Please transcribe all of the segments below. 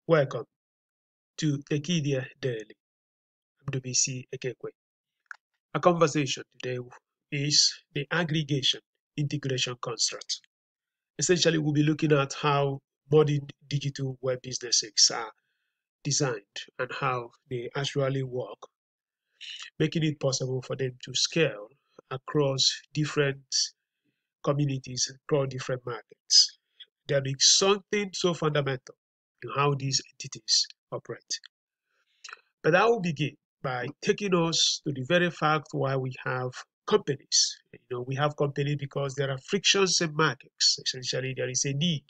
Welcome to Tekedia Daily. I'm Ndubuisi Ekekwe. Our conversation today is the Aggregation-Integration Construct. Essentially, we'll be looking at how modern digital web businesses are designed and how they actually work, making it possible for them to scale across different communities, across different markets. There is something so fundamental in how these entities operate. But I will begin by taking us to the very fact why we have companies. We have companies because there are frictions in markets. Essentially, there is a need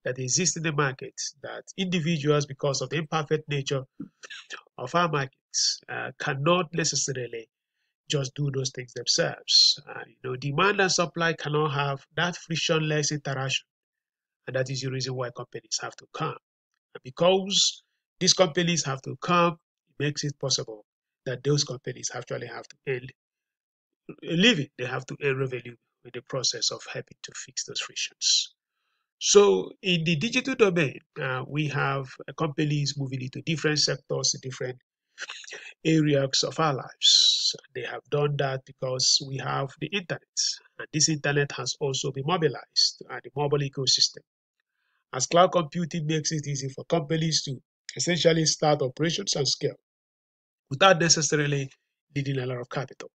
that exists in the market that individuals, because of the imperfect nature of our markets, cannot necessarily just do those things themselves. Demand and supply cannot have that frictionless interaction, and that is the reason why companies have to come. And because these companies have to come, it makes it possible that those companies actually have to earn a living. They have to earn revenue in the process of helping to fix those frictions. So in the digital domain, we have companies moving into different sectors, different areas of our lives. They have done that because we have the internet. And this internet has also been mobilized at the mobile ecosystem. As cloud computing makes it easy for companies to essentially start operations and scale without necessarily needing a lot of capital.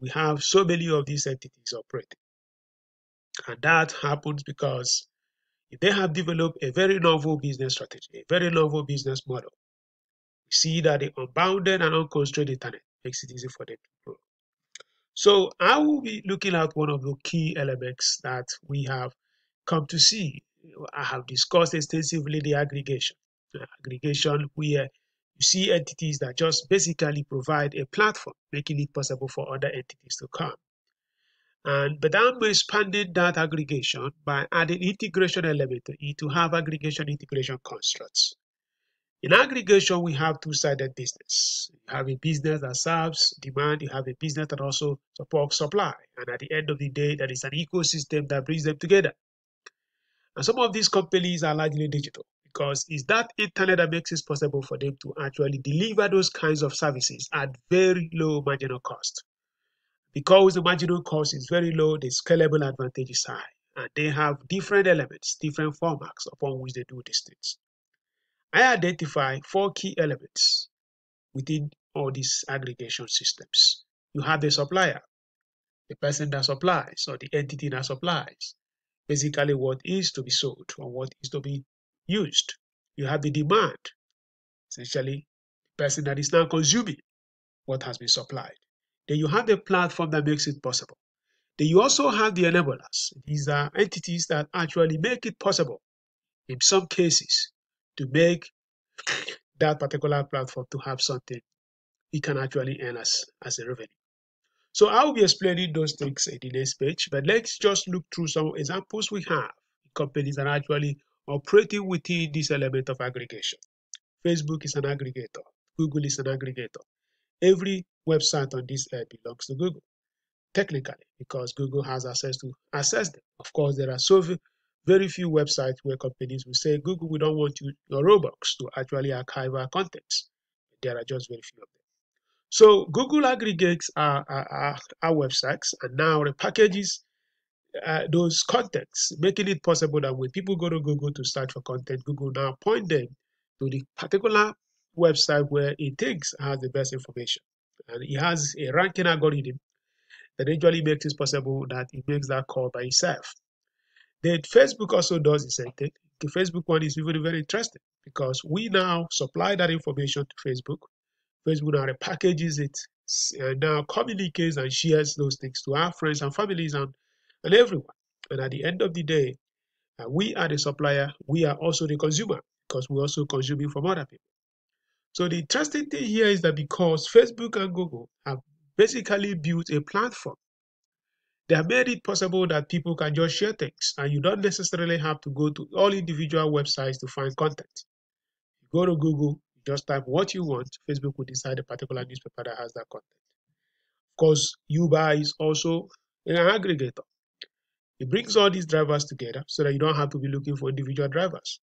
We have so many of these entities operating. And that happens because if they have developed a very novel business strategy, a very novel business model, we see that the unbounded and unconstrained internet makes it easy for them to grow. So I will be looking at one of the key elements that we have come to see. I have discussed extensively the aggregation. Aggregation where you see entities that just basically provide a platform, making it possible for other entities to come. But I'm expanding that aggregation by adding integration element to it to have aggregation integration constructs. In aggregation, we have two-sided business. You have a business that serves demand, you have a business that also supports supply. And at the end of the day, there is an ecosystem that brings them together. And some of these companies are largely digital because it's that internet that makes it possible for them to actually deliver those kinds of services at very low marginal cost. Because the marginal cost is very low, the scalable advantage is high. And they have different elements, different formats upon which they do these things. I identify 4 key elements within all these aggregation systems. You have the supplier, the person that supplies, or the entity that supplies, basically what is to be sold or what is to be used. You have the demand, essentially the person that is now consuming what has been supplied. Then you have the platform that makes it possible. Then you also have the enablers. These are entities that actually make it possible, in some cases, to make that particular platform to have something it can actually earn as a revenue. So I will be explaining those things in the next page, but let's just look through some examples we have. Companies that are actually operating within this element of aggregation. Facebook is an aggregator. Google is an aggregator. Every website on this earth belongs to Google, technically, because Google has access to access them. Of course, there are so very few websites where companies will say, Google, we don't want your Robux to actually archive our contents. There are just very few of them. So Google aggregates our websites and now repackages those contents, making it possible that when people go to Google to search for content, Google now point them to the particular website where it thinks has the best information. And it has a ranking algorithm that actually makes it possible that it makes that call by itself. Then Facebook also does the same thing. The Facebook one is very, very interesting because we now supply that information to Facebook. Facebook now repackages it, and now communicates and shares those things to our friends and families and everyone. And at the end of the day, we are the supplier, we are also the consumer because we're also consuming from other people. So the interesting thing here is that because Facebook and Google have basically built a platform, they have made it possible that people can just share things and you don't necessarily have to go to all individual websites to find content. You go to Google, you just type what you want, Facebook will decide a particular newspaper that has that content. Of course, Uber is also an aggregator. It brings all these drivers together so that you don't have to be looking for individual drivers.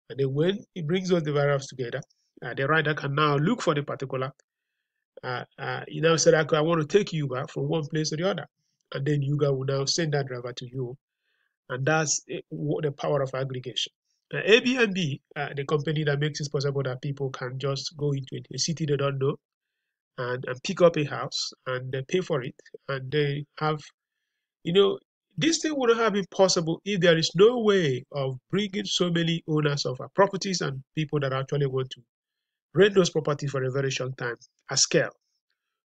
And then when it brings those variables together, the rider can now look for the particular, you now say, I want to take Uber from one place to the other. And then Uber will now send that driver to you. And that's the power of aggregation. Airbnb, the company that makes it possible that people can just go into a city they don't know and pick up a house and they pay for it. And they have, this thing would not have been possible if there is no way of bringing so many owners of properties and people that actually want to rent those properties for a very short time at scale.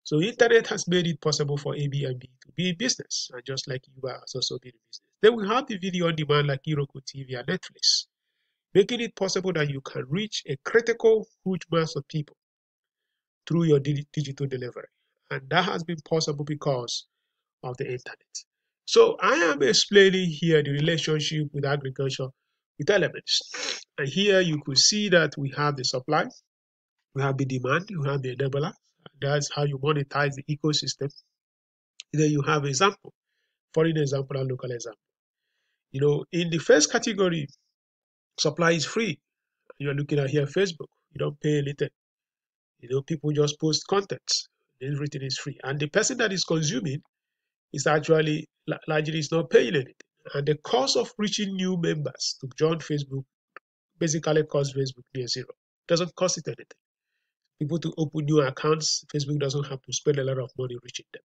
So internet has made it possible for Airbnb to be in business, and just like Uber has also been in business. Then we have the video on demand like Roku TV and Netflix, making it possible that you can reach a critical huge mass of people through your digital delivery. And that has been possible because of the internet. So I am explaining here the relationship with agriculture with elements. And here you could see that we have the supply, we have the demand, you have the enabler. That's how you monetize the ecosystem. Then you have example, foreign example and local example. In the first category, supply is free. You're looking at here Facebook. You don't pay anything. People just post content. Everything is free. And the person that is consuming is actually largely is not paying anything. And the cost of reaching new members to join Facebook basically costs Facebook near zero. It doesn't cost it anything. People to open new accounts, Facebook doesn't have to spend a lot of money reaching them.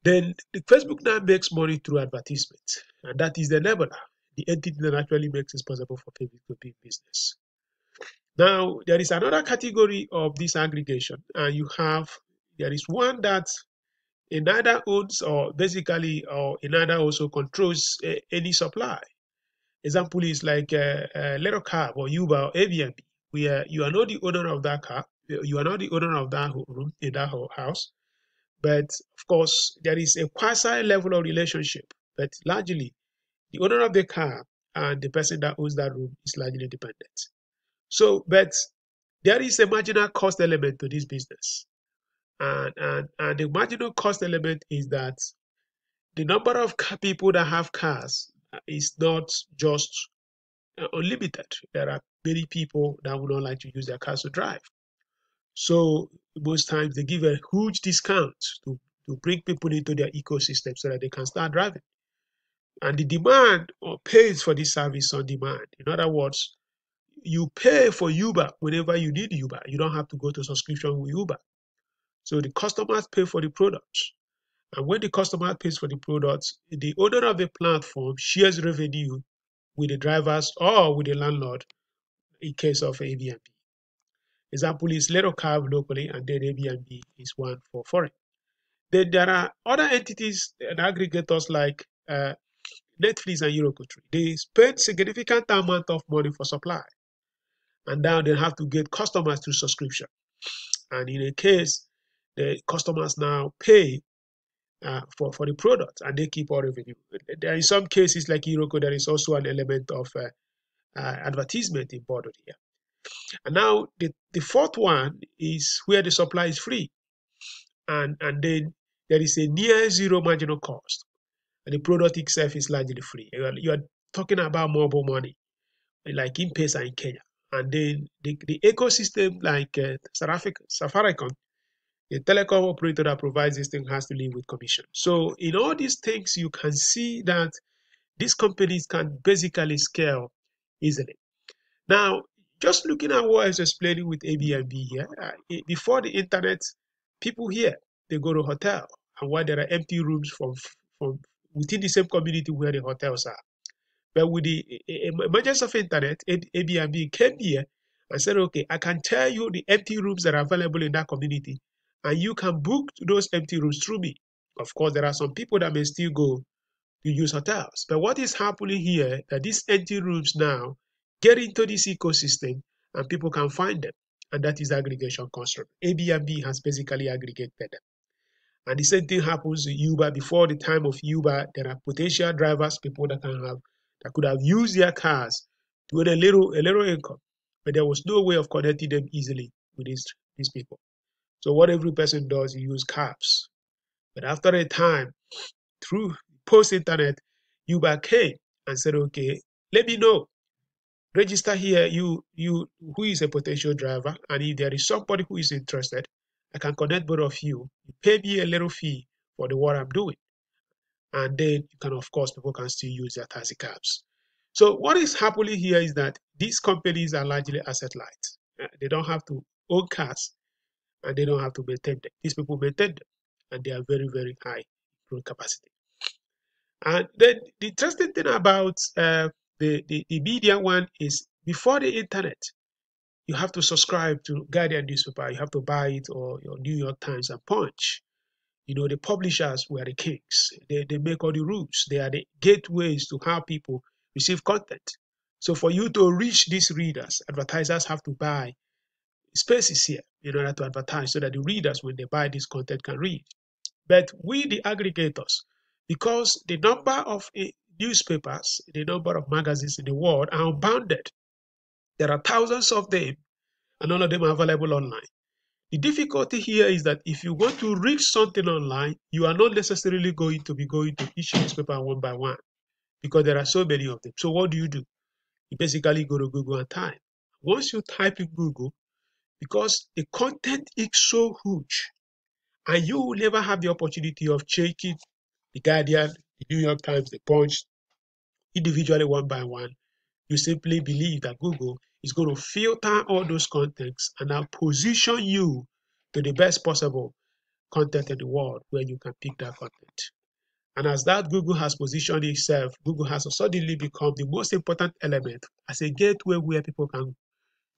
Then the Facebook now makes money through advertisements, and that is the enabler, the entity that actually makes it possible for Facebook to be in business. Now, there is another category of this aggregation, and there is one that neither owns or neither also controls any supply. Example is like a little car or Uber or Airbnb, where you are not the owner of that car, you are not the owner of that room in that whole house. But of course, there is a quasi level of relationship, but largely the owner of the car and the person that owns that room is largely dependent. So, but there is a marginal cost element to this business. And the marginal cost element is that the number of people that have cars is not just unlimited. There are many people that would not like to use their cars to drive. So most times they give a huge discount to bring people into their ecosystem so that they can start driving. And the demand or pays for this service on demand. In other words, you pay for Uber whenever you need Uber. You don't have to go to subscription with Uber. So the customers pay for the products. And when the customer pays for the products, the owner of the platform shares revenue with the drivers or with the landlord in case of Airbnb. Example is Little Cab locally, and then Airbnb is one for foreign. Then there are other entities and aggregators like Netflix and Roku. They spend significant amount of money for supply, and now they have to get customers through subscription. And in a case, the customers now pay for the product, and they keep all revenue. There are some cases like Iroko, there is also an element of advertisement involved here. And now the fourth one is where the supply is free, and then there is a near zero marginal cost, and the product itself is largely free. You are talking about mobile money, like M-Pesa in Kenya, and then the ecosystem like Safaricom, the telecom operator that provides this thing has to live with commission. So in all these things, you can see that these companies can basically scale easily. Now, just looking at what I was explaining with Airbnb here, before the internet, people here, they go to hotel, and while there are empty rooms from within the same community where the hotels are. But with the emergence of internet, Airbnb came here and said, okay, I can tell you the empty rooms that are available in that community, and you can book those empty rooms through me. Of course, there are some people that may still go to use hotels. But what is happening here, that these empty rooms now get into this ecosystem and people can find them. And that is aggregation construct. Airbnb has basically aggregated them. And the same thing happens to Uber. Before the time of Uber, there are potential drivers, people that could have used their cars to earn a little income, but there was no way of connecting them easily with these people. So what every person does, he use cabs. But after a time, through post-internet, Uber came and said, okay, let me know. register here who is a potential driver, and if there is somebody who is interested, I can connect both of you. You pay me a little fee for the work I'm doing, and then you can, of course, people can still use their taxi cabs. So what is happening here is that these companies are largely asset light. They don't have to own cars, and they don't have to maintain them. These people maintain them, and they are very, very high road capacity. And then the interesting thing about the media one is before the internet, you have to subscribe to Guardian newspaper. You have to buy it, or your New York Times and Punch. The publishers were the kings. They make all the rules. They are the gateways to how people receive content. So for you to reach these readers, advertisers have to buy spaces here in order to advertise so that the readers, when they buy this content, can read. But we, the aggregators, because the number of newspapers, the number of magazines in the world are unbounded. There are thousands of them, and all of them are available online. The difficulty here is that if you want to read something online, you are not necessarily going to be going to each newspaper one by one, because there are so many of them. So what do? You basically go to Google and type. Once you type in Google, because the content is so huge, and you will never have the opportunity of checking the Guardian, the New York Times, the Punch, individually one by one. You simply believe that Google is going to filter all those contents and now position you to the best possible content in the world where you can pick that content. And as that Google has positioned itself, Google has suddenly become the most important element as a gateway where people can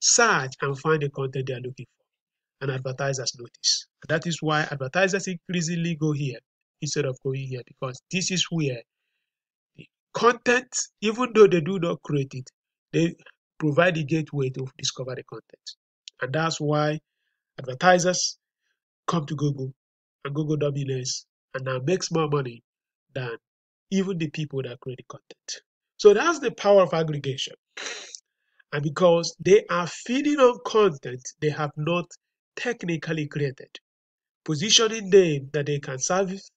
search and find the content they are looking for. And advertisers notice. That is why advertisers increasingly go here instead of going here, because this is where the content, even though they do not create it, they provide a gateway to discover the content. And that's why advertisers come to Google, and Google dominates and now makes more money than even the people that create the content. So that's the power of aggregation. And because they are feeding on content they have not technically created, positioning them that they can service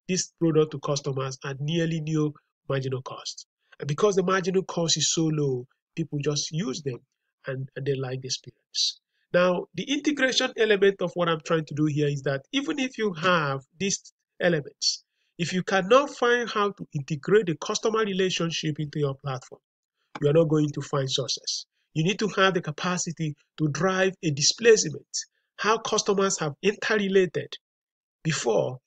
this product to customers at nearly no marginal cost. And because the marginal cost is so low, people just use them and they like the experience. Now, the integration element of what I'm trying to do here is that even if you have these elements, if you cannot find how to integrate the customer relationship into your platform, you are not going to find success. You need to have the capacity to drive a displacement, how customers have interrelated before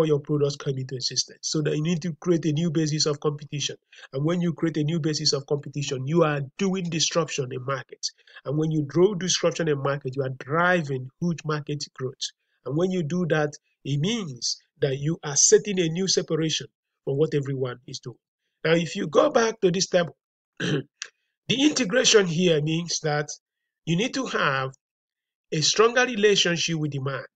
your products come into existence. So that you need to create a new basis of competition. And when you create a new basis of competition, you are doing disruption in markets. And when you draw disruption in market, you are driving huge market growth. And when you do that, it means that you are setting a new separation from what everyone is doing. Now, if you go back to this table, the integration here means that you need to have a stronger relationship with demand.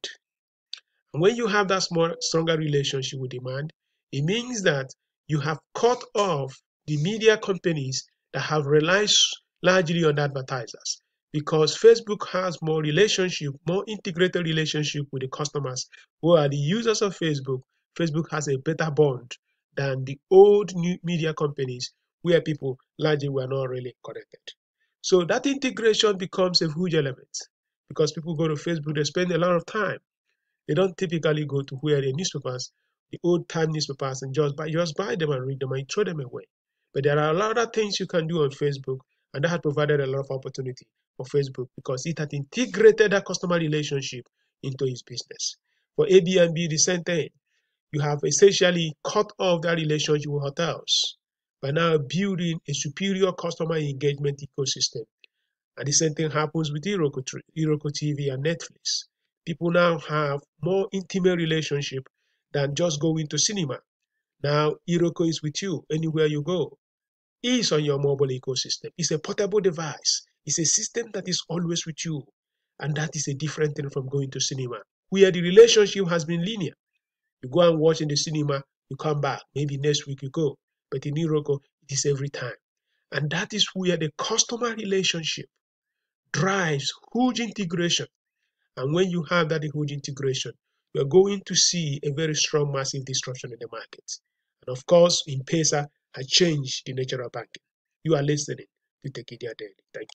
And when you have that stronger relationship with demand, it means that you have cut off the media companies that have relied largely on advertisers, because Facebook has more relationship, more integrated relationship with the customers who are the users of Facebook. Facebook has a better bond than the old new media companies where people largely were not really connected. So that integration becomes a huge element, because people go to Facebook, they spend a lot of time. They don't typically go to where the newspapers, the old time newspapers, and just buy them and read them and throw them away. But there are a lot of things you can do on Facebook, and that has provided a lot of opportunity for Facebook because it has integrated that customer relationship into its business. For Airbnb, the same thing. You have essentially cut off that relationship with hotels by now building a superior customer engagement ecosystem. And the same thing happens with Iroko TV and Netflix. People now have more intimate relationship than just going to cinema. Now Iroko is with you anywhere you go. It's on your mobile ecosystem. It's a portable device. It's a system that is always with you. And that is a different thing from going to cinema, where the relationship has been linear. You go and watch in the cinema, you come back. Maybe next week you go. But in Iroko, it is every time. And that is where the customer relationship drives huge integration. And when you have that huge integration, you're going to see a very strong, massive disruption in the market. And of course, M-Pesa has changed the nature of banking. You are listening the Tekedia Daily. Thank you.